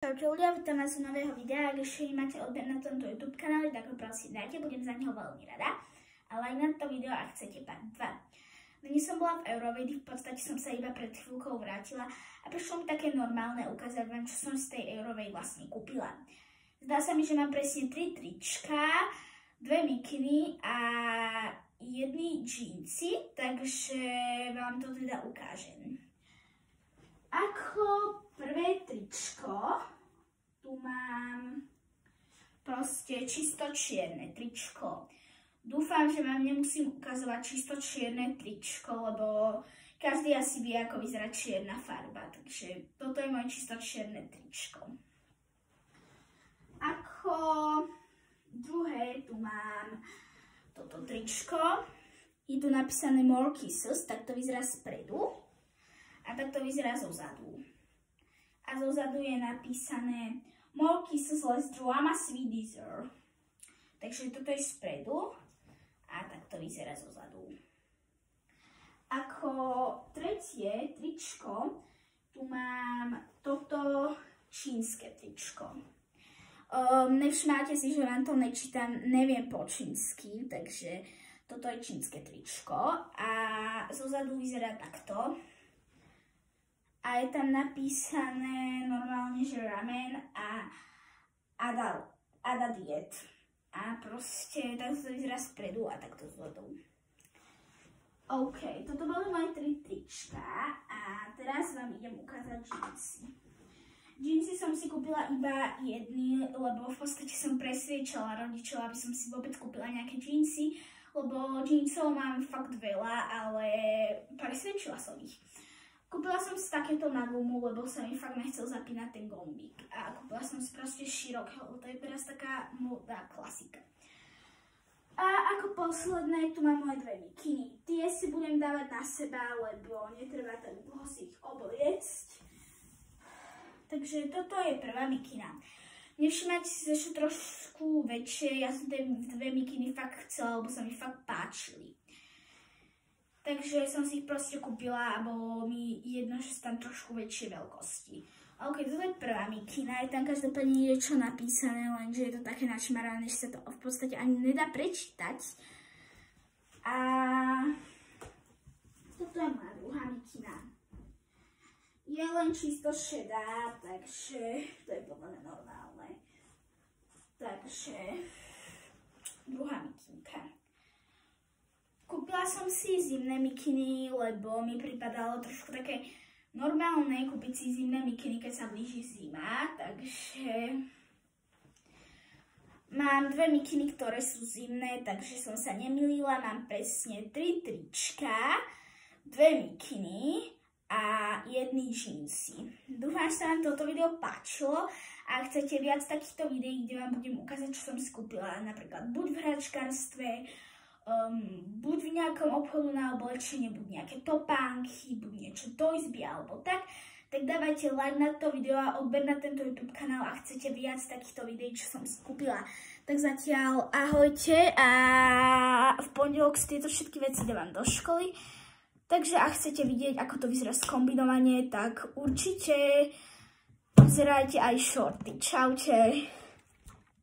Čaute ľudia, vítam vás z nového videa. Ak ešte nemáte odber na tomto YouTube kanáli, tak ho prosím dajte, budem za neho veľmi rada. A like na to video, ak chcete part 2. Dnes som bola v Eurovedy, v podstate som sa iba pred chvíľkou vrátila a prišlo mi také normálne ukázať vám, čo som z tej Eurovej vlastne kúpila. Zdá sa mi, že mám presne 3 trička, 2 mikiny a jedny džínsy, takže vám to teda ukážem. Ako prvé tričko, tu mám proste čisto čierne tričko. Dúfam, že vám nemusím ukazovať čisto čierne tričko, lebo každý asi vie, ako vyzerá čierna farba. Takže toto je moje čisto čierne tričko. Ako druhé, tu mám toto tričko. Je tu napísané More Kisses, tak to vyzerá spredu. A takto vyzerá zozadu. A zozadu je napísané More Kisses, Less Drama, Sweet Dessert. Takže toto je spredu. A takto vyzerá zozadu. Ako tretie tričko, tu mám toto čínske tričko. Nevšimnáte si, že vám to nečítam, neviem po čínsky, takže toto je čínske tričko. A zozadu vyzerá takto. A je tam napísané normálne, že ramen a ada diet. A proste takto to vyzerá spredu a takto zozadu. OK, toto boli moje 3 trička a teraz vám idem ukázať džínsy. Džínsy som si kúpila iba jedny, lebo v podstate som presviečala rodičov, aby som si vôbec kúpila nejaké džínsy, lebo džínsov mám fakt veľa, ale presviečila som ich. Kúpila som si takéto na gumu, lebo sa mi fakt nechcel zapínať ten gombík. A kúpila som si proste široké, lebo to je teraz taká módna klasika. A ako posledné, tu mám moje 2 mikiny. Tie si budem dávať na seba, lebo netreba tak dlho si ich obliecť. Takže toto je prvá mikina. Nevšimajte si, že sú trošku väčšie. Ja som tie 2 mikiny fakt chcela, lebo sa mi fakt páčili. Takže som si ich proste kúpila a bolo mi jedno, že sú tam trošku väčšie veľkosti. OK, toto je prvá mikina, je tam každopádne niečo napísané, lenže je to také načmarané, že sa to v podstate ani nedá prečítať. A toto je moja druhá mikina. Je len čisto šedá, takže to je podľa mňa normálne. Takže druhá mikinka. Kúpila som si zimné mikiny, lebo mi pripadalo trošku také normálne kúpiť si zimné mikiny, keď sa blíži zima. Takže mám 2 mikiny, ktoré sú zimné, takže som sa nemýlila. Mám presne 3 trička, 2 mikiny a jedny džínsy. Dúfam, že sa vám toto video páčilo. A chcete viac takýchto videí, kde vám budem ukázať, čo som si kúpila, napríklad buď v hračkárstve, buď v nejakom obchodu na oblečenie, buď nejaké topánky, buď niečo do izby alebo tak dávajte like na to video a odber na tento YouTube kanál, ak chcete viac takýchto videí, čo som si kúpila. Tak zatiaľ ahojte a v pondelok si tieto všetky veci dávam do školy. Takže ak chcete vidieť, ako to vyzerá skombinovanie, tak určite pozerajte aj shorty. Čaute.